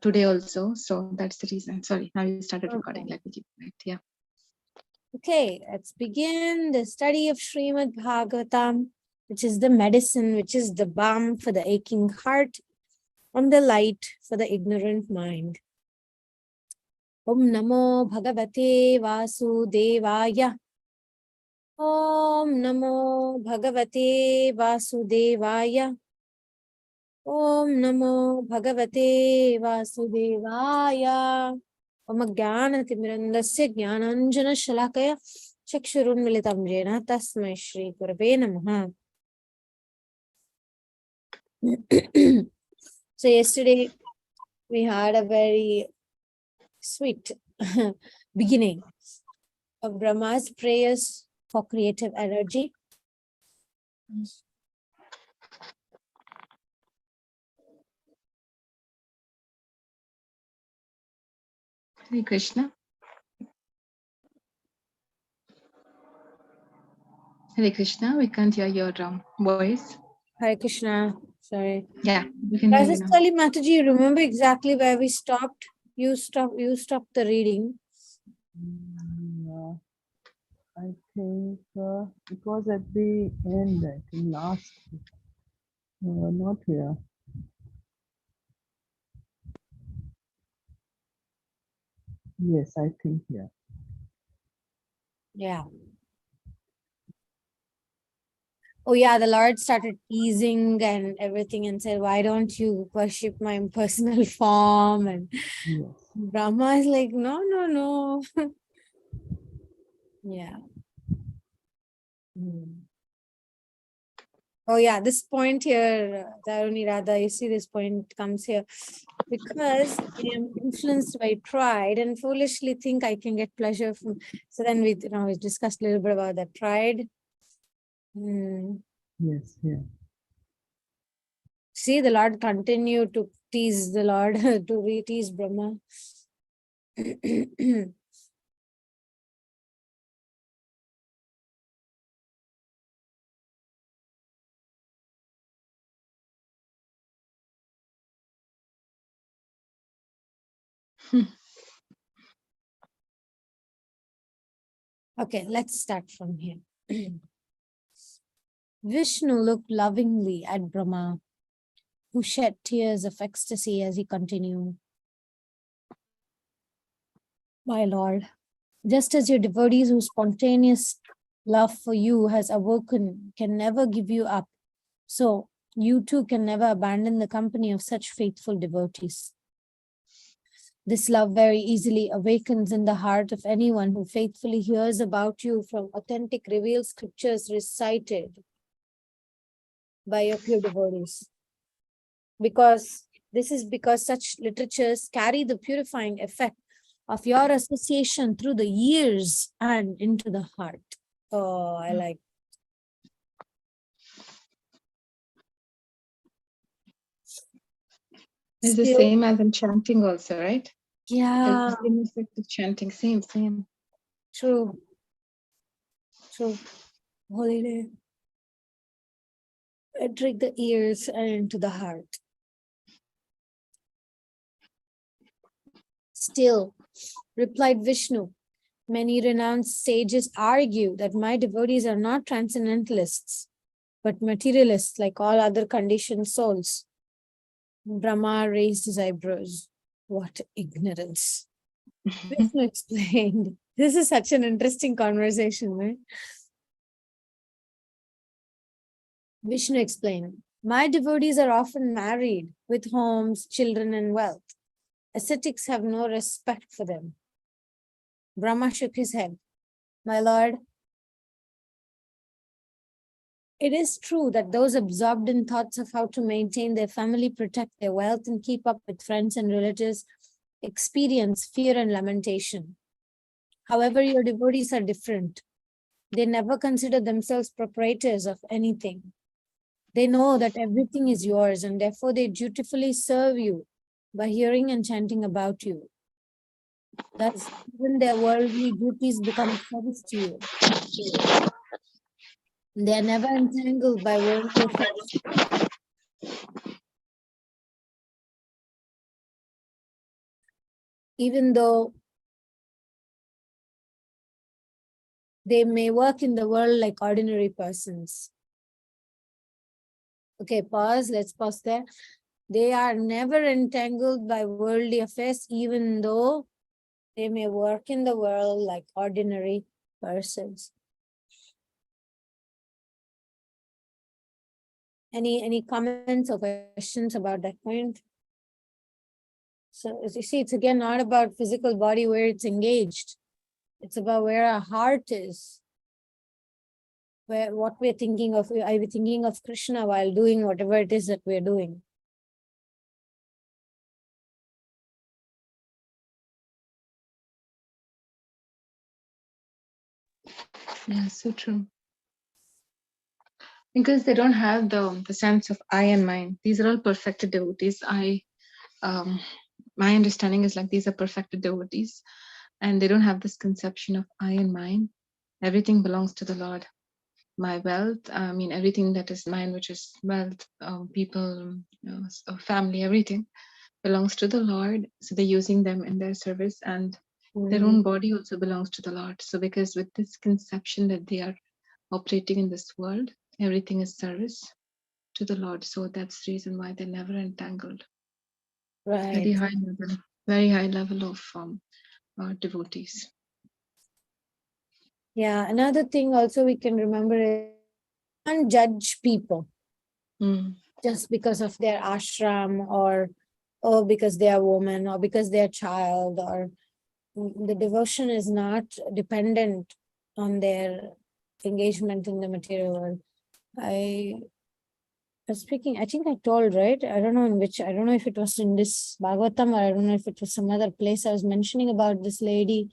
today also. So that's the reason. Sorry, now you started recording. Okay. Let me keep it. Yeah. Okay, let's begin the study of Srimad Bhagavatam, which is the medicine, which is the balm for the aching heart and the light for the ignorant mind. Om Namo Bhagavate Vasudevaya. Om Namo Bhagavate Vasudevaya. Om Namo Bhagavate Vasudevaya. Om Jnanatimirandasya Jnananjana Shalakaya Chakshurunmilitam Jena Tasmai Shri Gurave Namaha. So yesterday we had a very sweet beginning of Brahma's prayers for creative energy. Hare Krishna. Hare Krishna. We can't hear your voice. Hare Krishna. Sorry. Yeah, we can hear you now. Rajastali Mataji, you remember exactly where we stopped? You stopped the reading. I think it was at the end, I think last. Not here. Yes, I think here. Yeah. Oh yeah, the Lord started teasing and everything and said, why don't you worship my personal form? And Yes. Brahma is like, no, no, no. Yeah. Oh yeah, this point here, Taruni Radha, you see this point comes here. Because I am influenced by pride and foolishly think I can get pleasure from. So then we discussed a little bit about that pride. Yes, yeah. See, the Lord continued to tease the Lord, to re-tease Brahma. Okay, let's start from here. Vishnu looked lovingly at Brahma, who shed tears of ecstasy as he continued. My Lord, just as your devotees whose spontaneous love for you has awoken can never give you up, so you too can never abandon the company of such faithful devotees. This love very easily awakens in the heart of anyone who faithfully hears about you from authentic revealed scriptures recited by your pure devotees. Because such literatures carry the purifying effect of your association through the ears and into the heart. Oh, I like. It's the same as in chanting also, right? Yeah. The same effect of chanting, same. True. Holy day. Entering the ears and into the heart. Still, replied Vishnu, many renounced sages argue that my devotees are not transcendentalists, but materialists like all other conditioned souls. Brahma raised his eyebrows. What ignorance. Vishnu explained. This is such an interesting conversation, right? Vishnu explained, my devotees are often married with homes, children, and wealth. Ascetics have no respect for them. Brahma shook his head. My lord, it is true that those absorbed in thoughts of how to maintain their family, protect their wealth, and keep up with friends and relatives experience fear and lamentation. However, your devotees are different. They never consider themselves proprietors of anything. They know that everything is yours, and therefore they dutifully serve you by hearing and chanting about you. Thus, even their worldly duties become service to you. They are never entangled by worldly affairs. even though they may work in the world like ordinary persons. Okay, pause. Let's pause there. They are never entangled by worldly affairs, even though they may work in the world like ordinary persons. Any comments or questions about that point? So as you see, it's again not about physical body where it's engaged. It's about where our heart is. Where what we're thinking of, are we thinking of Krishna while doing whatever it is that we're doing? Yeah, so true. Because they don't have the sense of I and mine. These are all perfected devotees. My understanding is like these are perfected devotees, and they don't have this conception of I and mine. Everything belongs to the Lord. My wealth, I mean, everything that is mine, which is wealth, people, family, everything belongs to the Lord. So they're using them in their service, and their own body also belongs to the Lord. So because with this conception that they are operating in this world, everything is service to the Lord. So that's the reason why they're never entangled. Right. Very high level of devotees. Yeah. Another thing also we can remember is can't judge people just because of their ashram or because they are woman or because they're child, or the devotion is not dependent on their engagement in the material world. I was speaking, I think I told, right? I don't know if it was in this Bhagavatam or I don't know if it was some other place. I was mentioning about this lady.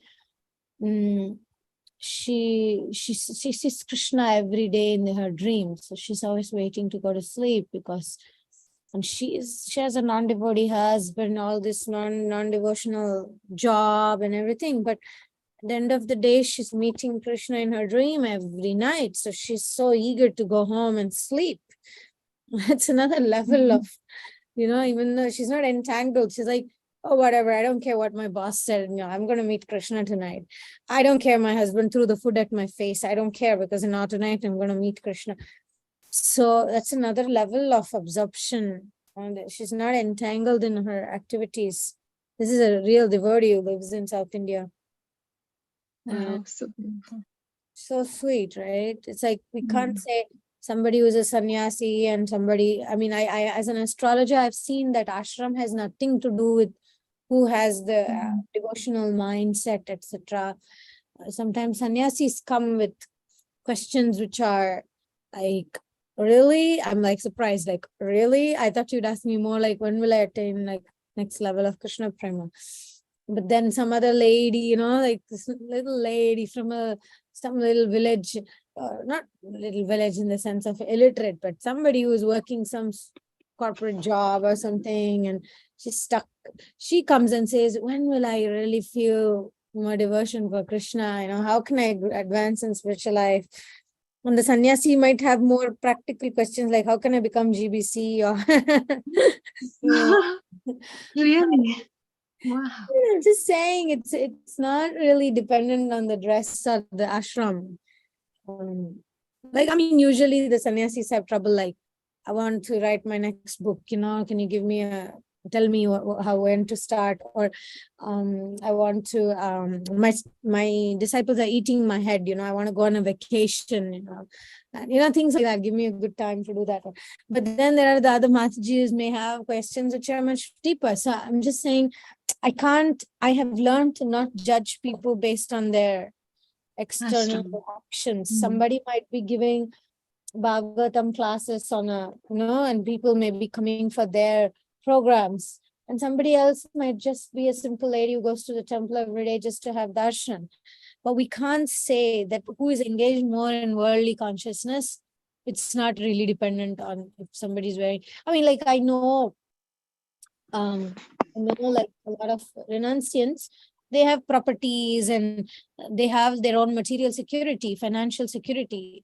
She sees Krishna every day in her dreams. So she's always waiting to go to sleep because, and she has a non-devotee husband, all this non-devotional job and everything. But at the end of the day, she's meeting Krishna in her dream every night. So she's so eager to go home and sleep. That's another level of, even though she's not entangled, she's like, oh, whatever, I don't care what my boss said, I'm going to meet Krishna tonight. I don't care my husband threw the food at my face. I don't care because tonight I'm going to meet Krishna. So that's another level of absorption. And she's not entangled in her activities. This is a real devotee who lives in South India. Wow, so beautiful. So sweet, right? It's like we can't say somebody who's a sannyasi and somebody, I as an astrologer, I've seen that ashram has nothing to do with who has the devotional mindset, etc. Sometimes sannyasis come with questions which are like, really? I'm like surprised, like, really? I thought you'd ask me more like, when will I attain like next level of Krishna Prema? But then some other lady, like this little lady from some little village, not little village in the sense of illiterate, but somebody who is working some corporate job or something, and she's stuck. She comes and says, when will I really feel more devotion for Krishna? How can I advance in spiritual life? And the sannyasi might have more practical questions like, how can I become GBC? Or Really? Wow. I'm just saying it's not really dependent on the dress or the ashram. Usually the sannyasis have trouble like, I want to write my next book, can you tell me when to start, or I want to my disciples are eating my head, I want to go on a vacation, things like that. Give me a good time to do that. But then there are the other Matajis may have questions which are much deeper. So I'm just saying, I have learned to not judge people based on their external actions. Somebody might be giving Bhagavatam classes on and people may be coming for their programs. And somebody else might just be a simple lady who goes to the temple every day just to have darshan. But we can't say that who is engaged more in worldly consciousness. It's not really dependent on if somebody's very, I know like a lot of renunciants, they have properties and they have their own material security, financial security.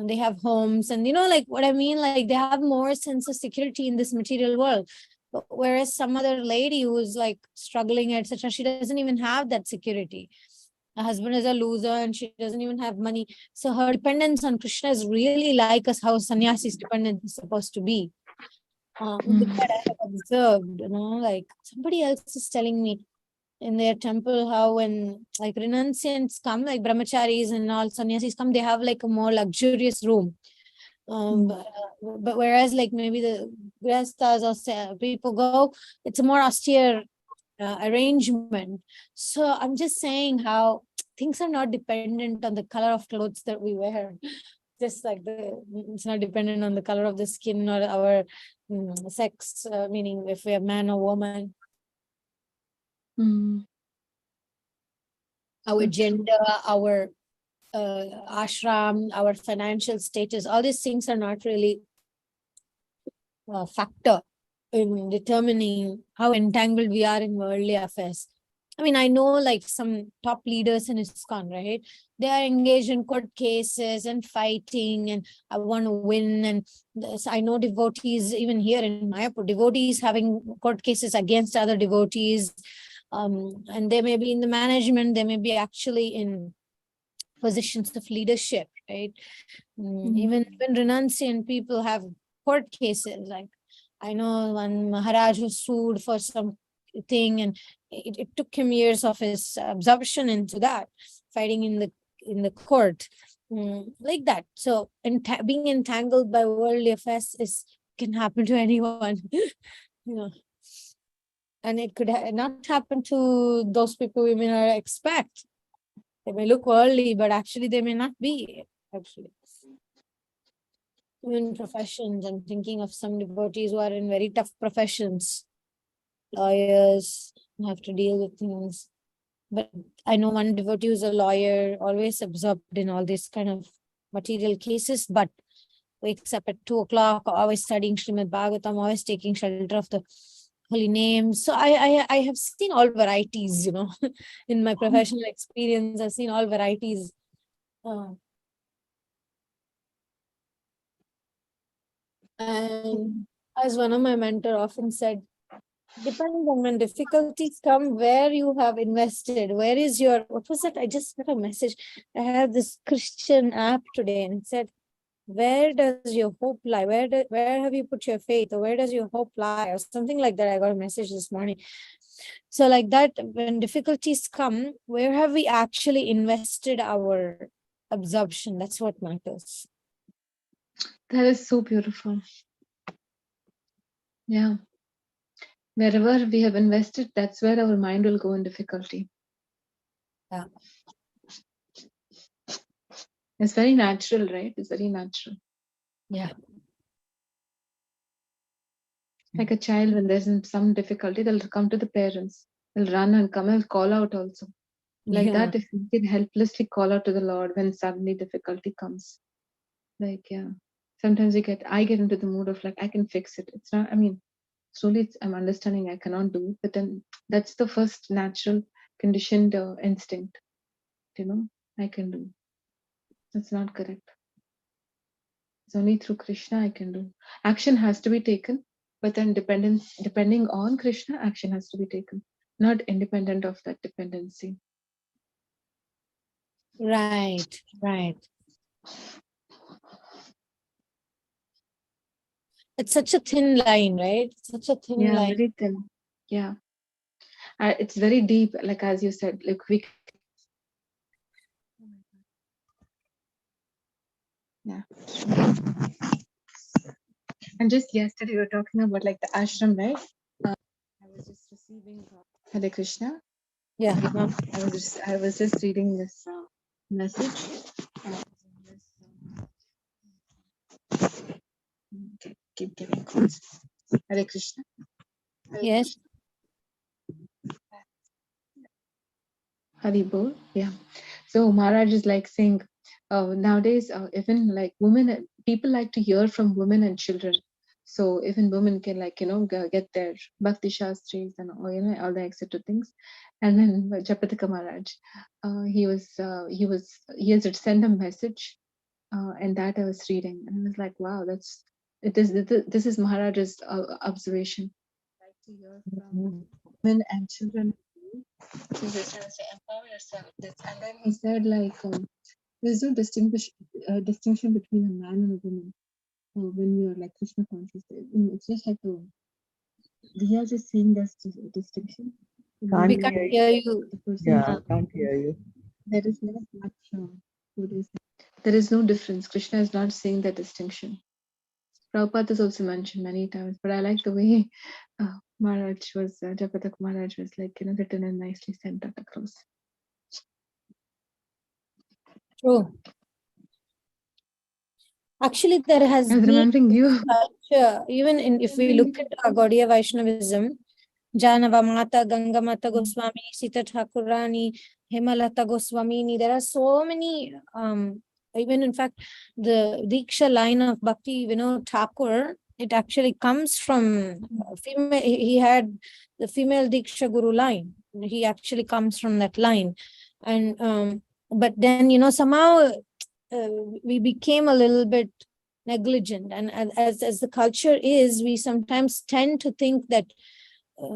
They have homes and like what I mean, like they have more sense of security in this material world. But whereas some other lady who's like struggling, etc., she doesn't even have that security. Her husband is a loser and she doesn't even have money. So her dependence on Krishna is really like us how sannyasi's dependence is supposed to be. With that, I have observed, like somebody else is telling me in their temple how when like renunciants come, like brahmacharis and all sannyasis come, they have like a more luxurious room. But whereas like maybe the grihasthas or people go, it's a more austere arrangement. So I'm just saying how things are not dependent on the color of clothes that we wear. Just like it's not dependent on the color of the skin or our sex, meaning if we are man or woman, our gender, our ashram, our financial status, all these things are not really a factor in determining how entangled we are in worldly affairs. I mean, I know like some top leaders in ISKCON, right? They are engaged in court cases and fighting, and I want to win. And I know devotees, even here in Mayapur, devotees having court cases against other devotees. And they may be in the management, they may be actually in positions of leadership, right? Even renunciant people have court cases. Like I know one Maharaj was sued for some thing, and it took him years of his absorption into that, fighting in the court, like that. So being entangled by worldly affairs can happen to anyone, you know, and it could not happen to those people we may not expect. They may look worldly, but actually they may not be. Actually, even professions, I'm thinking of some devotees who are in very tough professions, lawyers, have to deal with things. But I know one devotee who's a lawyer, always absorbed in all these kind of material cases, but wakes up at 2 o'clock, always studying Srimad Bhagavatam, always taking shelter of the holy names. So I have seen all varieties, in my professional experience. I've seen all varieties. And as one of my mentor often said, depends on when difficulties come, where you have invested, where is your, what was that? I just got a message. I have this Christian app today and it said, where does your hope lie? Where have you put your faith? Or where does your hope lie? Or something like that. I got a message this morning. So like that, when difficulties come, where have we actually invested our absorption? That's what matters. That is so beautiful. Yeah. Wherever we have invested, that's where our mind will go in difficulty. Yeah. It's very natural, right? It's very natural. Yeah. Like a child, when there's some difficulty, they'll come to the parents. They'll run and come and call out also. Like that, if we can helplessly call out to the Lord when suddenly difficulty comes. Like, yeah. Sometimes I get into the mood of like, I can fix it. It's not, I mean, slowly I'm understanding I cannot do it, but then that's the first natural conditioned instinct. I can do. That's not correct. It's only through Krishna I can do. Action has to be taken, but then depending on Krishna, action has to be taken, not independent of that dependency. Right. It's such a thin line, right? Such a thin line. Yeah, very thin. Yeah. It's very deep, like as you said, like we. Yeah. And just yesterday we were talking about like the ashram, right? I was just receiving Hare Krishna. Yeah. I was just reading this message. Keep giving calls. Hare Krishna. Yes. Hari Bol. Yeah. So Maharaj is like saying, nowadays, even like women, people like to hear from women and children. So even women can get their Bhakti Shastris and all the etc things. And then Japataka Maharaj, he has sent a message, and that I was reading, and I was like, wow, this is Maharaj's observation. to hear from women and children. He just trying to say, empower yourself. And then he said, like, there's no distinction between a man and a woman when you're like Krishna conscious. It's just like we are just seeing this distinction. Can't We When can't hear hear you. you. the person is Yeah, like, can't hear you. there is not much. What do you say? There is no difference. Krishna is not saying that distinction. Prabhupada is also mentioned many times, but I like the way Maharaj was, Japatak Maharaj was like, written and nicely sent that across. True. Actually, there has I was been remembering you. culture, even if we look at Gaudiya Vaishnavism, Janava Mata, Ganga Mata Goswami, Sita Thakurani, Hemalata Goswamini, there are so many, even in fact, the Diksha line of Bhakti Vinod Thakur, it actually comes from female, he had the female Diksha Guru line. He actually comes from that line. And, but then, somehow we became a little bit negligent, and as the culture is, we sometimes tend to think that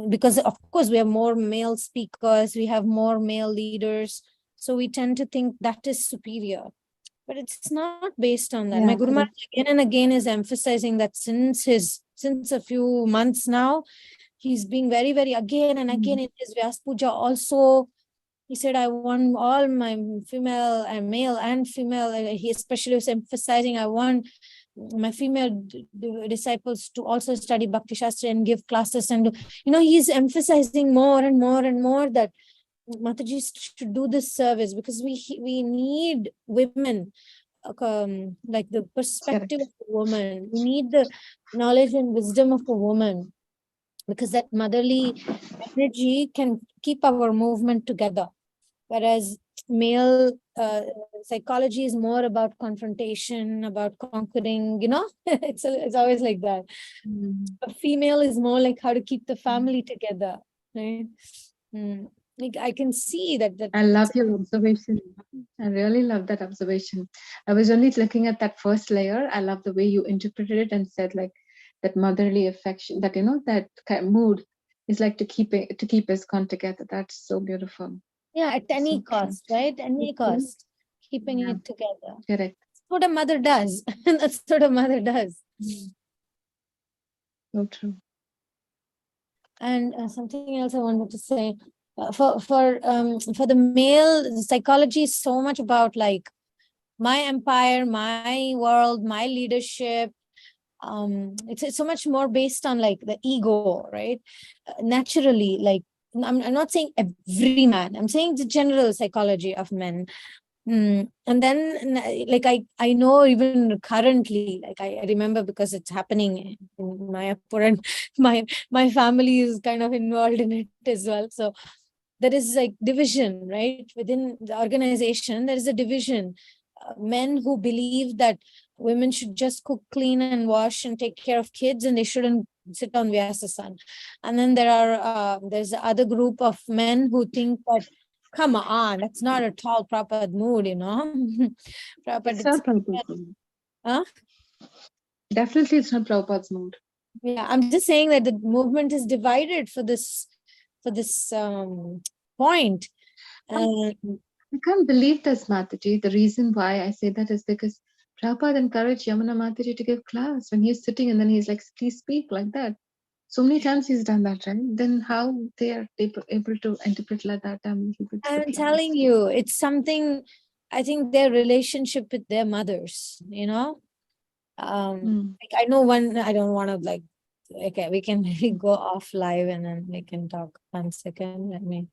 because of course we have more male speakers, we have more male leaders, so we tend to think that is superior, but it's not based on that. My Yeah, Guru Maharaj again and again is emphasizing that since a few months now, he's being very, very again and again in his Vyas Puja also. He said, I want all my female and male and female. He especially was emphasizing, I want my female disciples to also study Bhakti Shastra and give classes. And, he's emphasizing more and more and more that Mataji should do this service because we need women, like the perspective correct. of a woman. We need the knowledge and wisdom of a woman, because that motherly energy can keep our movement together. Whereas male psychology is more about confrontation, about conquering, it's always like that. A female is more like how to keep the family together, right? Like I can see that I love your observation. I really love that observation. I was only looking at that first layer. I love the way you interpreted it and said like that motherly affection, that that kind of mood is like to keep us come together. That's so beautiful. yeah, at any So true. cost, right? Any cost, keeping Yeah, it together. correct. That's what a mother does. That's what a mother does. So true. And something else I wanted to say, for the male, psychology is so much about like my empire, my world, my leadership. It's so much more based on like the ego, right? Naturally, like I'm not saying every man, I'm saying the general psychology of men. And then like I know even currently, like I remember because it's happening in Mayapur, and my family is kind of involved in it as well. So there is like division, right? Within the organization, there is a division. Men who believe that women should just cook, clean, and wash and take care of kids, and they shouldn't sit on Vyasasan. And then there's the other group of men who think that, come on, that's not at all proper mood, Prabhupada It's did say, not Prabhupada's mood. huh? Definitely, it's not Prabhupada's mood. Yeah, I'm just saying that the movement is divided for this point. And I can't believe this, Mataji. The reason why I say that is because Prabhupada encouraged Yamuna Mataji to give class when he's sitting and then he's like, please speak like that. So many times he's done that, right? Then how they are able to interpret like that? I'm a little bit I'm surprised. telling you, it's something, I think their relationship with their mothers, Hmm. like I know one, I don't want to like, okay, we can maybe go off live and then we can talk 1 second. Let me